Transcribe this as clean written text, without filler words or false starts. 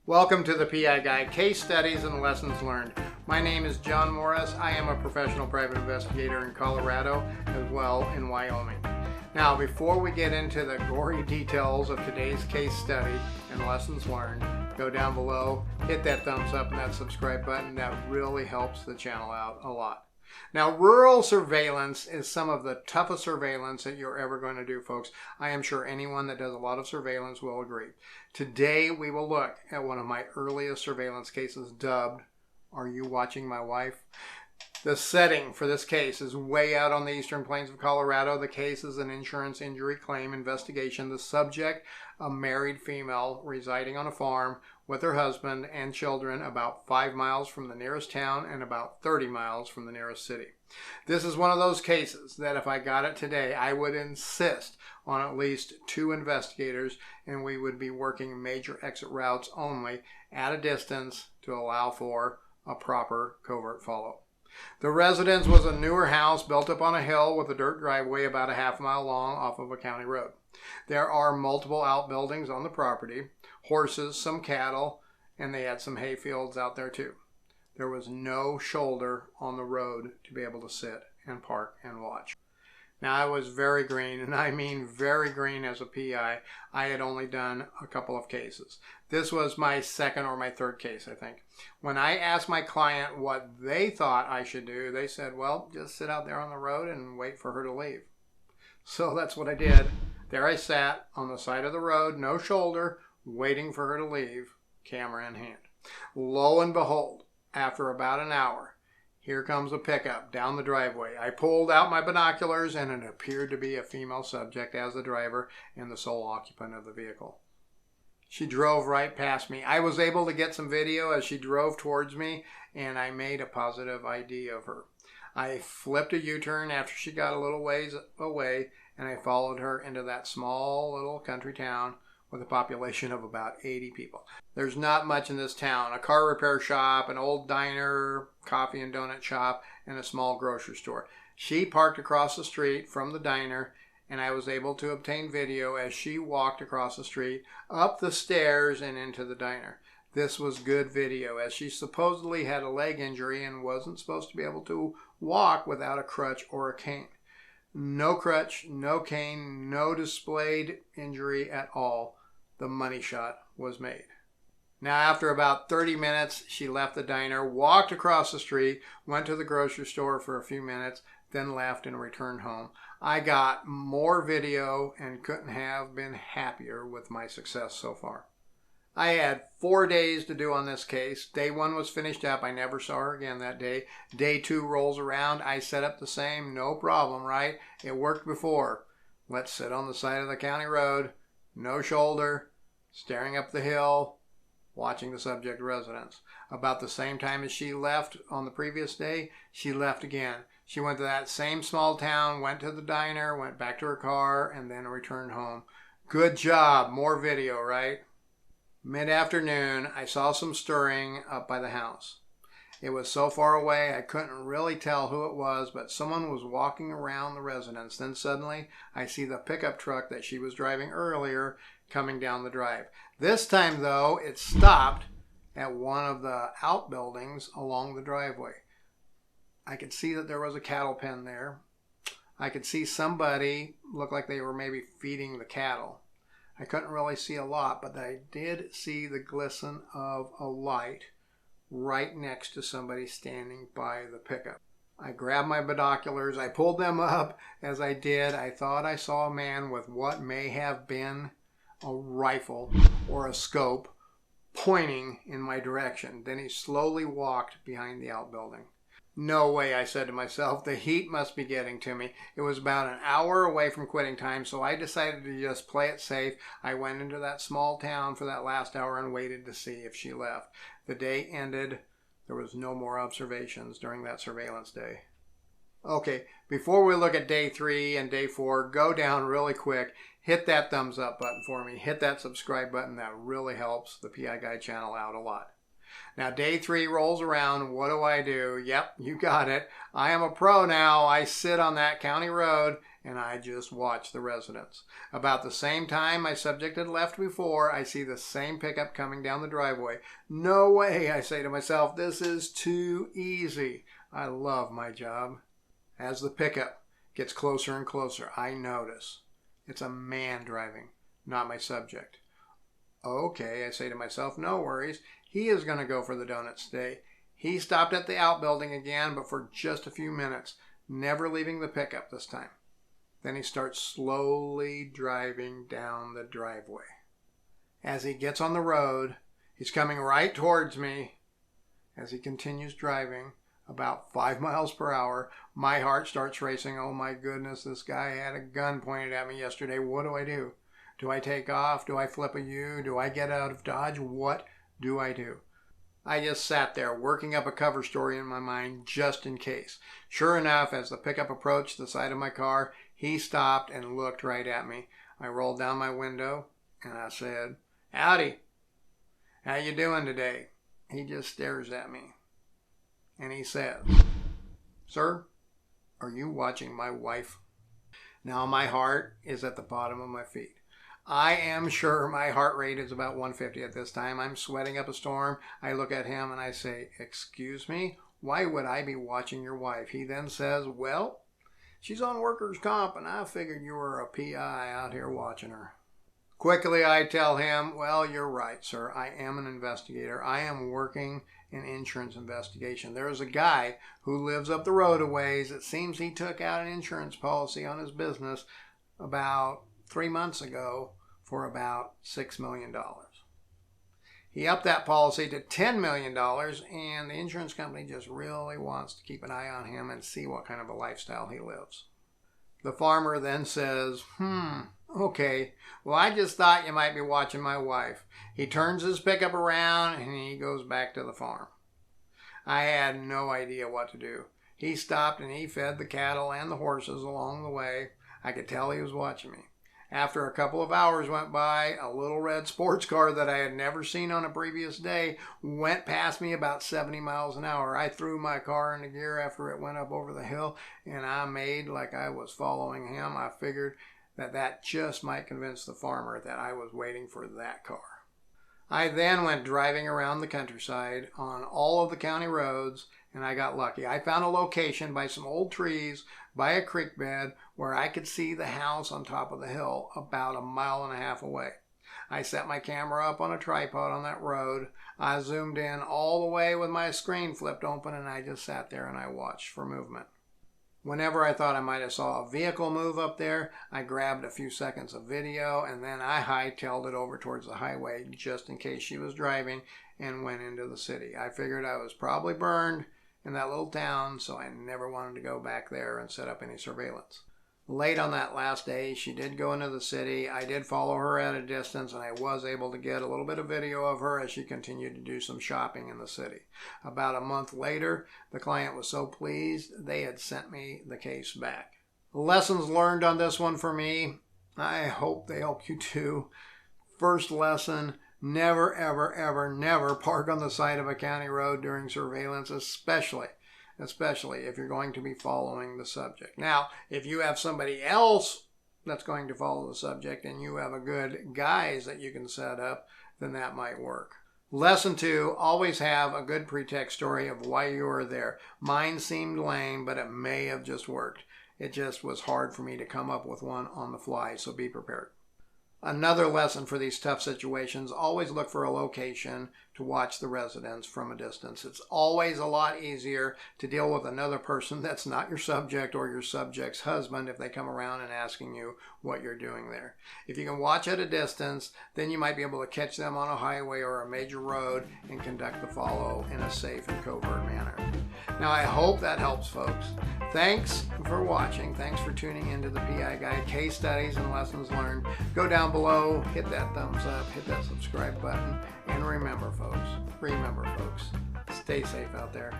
Welcome to the PI Guide, Case Studies and Lessons Learned. My name is John Morris. I am a professional private investigator in Colorado as well in Wyoming. Now, before we get into the gory details of today's case study and lessons learned, go down below, hit that thumbs up and that subscribe button. That really helps the channel out a lot. Now, rural surveillance is some of the toughest surveillance that you're ever going to do, folks. I am sure anyone that does a lot of surveillance will agree. Today, we will look at one of my earliest surveillance cases dubbed, "Are You Watching My Wife?" The setting for this case is way out on the eastern plains of Colorado. The case is an insurance injury claim investigation. The subject, a married female residing on a farm with her husband and children about 5 miles from the nearest town and about 30 miles from the nearest city. This is one of those cases that if I got it today, I would insist on at least 2 investigators, and we would be working major exit routes only at a distance to allow for a proper covert follow. The residence was a newer house built up on a hill with a dirt driveway about a half-mile long off of a county road. There are multiple outbuildings on the property, horses, some cattle, and they had some hay fields out there too. There was no shoulder on the road to be able to sit and park and watch. Now, I was very green, and I mean very green as a PI. I had only done a couple of cases. This was my second or my third case, I think. When I asked my client what they thought I should do, they said, well, just sit out there on the road and wait for her to leave. So that's what I did. There I sat on the side of the road, no shoulder, waiting for her to leave, camera in hand. Lo and behold, after about an hour, here comes a pickup down the driveway. I pulled out my binoculars and it appeared to be a female subject as the driver and the sole occupant of the vehicle. She drove right past me. I was able to get some video as she drove towards me, and I made a positive ID of her. I flipped a U-turn after she got a little ways away, and I followed her into that small little country town with a population of about 80 people. There's not much in this town. A car repair shop, an old diner, coffee and donut shop, and a small grocery store. She parked across the street from the diner, and I was able to obtain video as she walked across the street, up the stairs, and into the diner. This was good video as she supposedly had a leg injury and wasn't supposed to be able to walk without a crutch or a cane. No crutch, no cane, no displayed injury at all. The money shot was made. Now, after about 30 minutes, she left the diner, walked across the street, went to the grocery store for a few minutes, then left and returned home. I got more video and couldn't have been happier with my success so far. I had 4 days to do on this case. Day 1 was finished up. I never saw her again that day. Day 2 rolls around. I set up the same. No problem, right? It worked before. Let's sit on the side of the county road. No shoulder. Staring up the hill. Watching the subject residence. About the same time as she left on the previous day, she left again. She went to that same small town, went to the diner, went back to her car, and then returned home. Good job. More video, right? Mid-afternoon, I saw some stirring up by the house. It was so far away I couldn't really tell who it was, but someone was walking around the residence. Then suddenly I see the pickup truck that she was driving earlier coming down the drive. This time, though, it stopped at one of the outbuildings along the driveway. I could see that there was a cattle pen there. I could see somebody look like they were maybe feeding the cattle. I couldn't really see a lot, but I did see the glisten of a light right next to somebody standing by the pickup. I grabbed my binoculars. I pulled them up. As I did, I thought I saw a man with what may have been a rifle or a scope pointing in my direction. Then he slowly walked behind the outbuilding. No way, I said to myself. The heat must be getting to me. It was about an hour away from quitting time, so I decided to just play it safe. I went into that small town for that last hour and waited to see if she left. The day ended. There was no more observations during that surveillance day. Okay, before we look at day 3 and day 4, go down really quick. Hit that thumbs up button for me. Hit that subscribe button. That really helps the PI Guide channel out a lot. Now, day 3 rolls around. What do? Yep, you got it. I am a pro now. I sit on that county road and I just watch the residents. About the same time my subject had left before, I see the same pickup coming down the driveway. No way, I say to myself, this is too easy. I love my job. As the pickup gets closer and closer, I notice it's a man driving, not my subject. Okay, I say to myself, no worries. He is going to go for the donuts today. He stopped at the outbuilding again, but for just a few minutes, never leaving the pickup this time. Then he starts slowly driving down the driveway. As he gets on the road, he's coming right towards me. As he continues driving about 5 miles per hour, my heart starts racing. Oh my goodness, this guy had a gun pointed at me yesterday. What do? Do I take off? Do I flip a U? Do I get out of Dodge? What do I do? I just sat there working up a cover story in my mind just in case. Sure enough, as the pickup approached the side of my car, he stopped and looked right at me. I rolled down my window and I said, "Howdy, how you doing today?" He just stares at me and he says, "Sir, are you watching my wife?" Now my heart is at the bottom of my feet. I am sure my heart rate is about 150 at this time. I'm sweating up a storm. I look at him and I say, "Excuse me, why would I be watching your wife?" He then says, "Well, she's on workers' comp and I figured you were a PI out here watching her." Quickly I tell him, "Well, you're right, sir. I am an investigator. I am working an insurance investigation. There is a guy who lives up the road a ways. It seems he took out an insurance policy on his business about 3 months ago for about $6 million. He upped that policy to $10 million, and the insurance company just really wants to keep an eye on him and see what kind of a lifestyle he lives." The farmer then says, "Okay, well, I just thought you might be watching my wife." He turns his pickup around and he goes back to the farm. I had no idea what to do. He stopped and he fed the cattle and the horses along the way. I could tell he was watching me. After a couple of hours went by, a little red sports car that I had never seen on a previous day went past me about 70 miles an hour. I threw my car into gear after it went up over the hill, and I made like I was following him. I figured that just might convince the farmer that I was waiting for that car. I then went driving around the countryside on all of the county roads, and I got lucky. I found a location by some old trees by a creek bed where I could see the house on top of the hill about 1.5 miles away. I set my camera up on a tripod on that road. I zoomed in all the way with my screen flipped open, and I just sat there and I watched for movement. Whenever I thought I might have saw a vehicle move up there, I grabbed a few seconds of video and then I hightailed it over towards the highway just in case she was driving and went into the city. I figured I was probably burned in that little town, so I never wanted to go back there and set up any surveillance. Late on that last day, she did go into the city. I did follow her at a distance, and I was able to get a little bit of video of her as she continued to do some shopping in the city. About a month later, the client was so pleased, they had sent me the case back. Lessons learned on this one for me. I hope they help you too. First lesson: never, ever, ever, never park on the side of a county road during surveillance, especially if you're going to be following the subject. Now, if you have somebody else that's going to follow the subject and you have a good guise that you can set up, then that might work. Lesson 2, always have a good pretext story of why you are there. Mine seemed lame, but it may have just worked. It just was hard for me to come up with one on the fly, so be prepared. Another lesson for these tough situations: always look for a location to watch the residents from a distance. It's always a lot easier to deal with another person that's not your subject or your subject's husband if they come around and asking you what you're doing there. If you can watch at a distance, then you might be able to catch them on a highway or a major road and conduct the follow in a safe and covert manner. Now, I hope that helps, folks. Thanks for watching. Thanks for tuning into the PI Guide, case studies and lessons learned. Go down below, hit that thumbs up, hit that subscribe button, and remember folks, stay safe out there.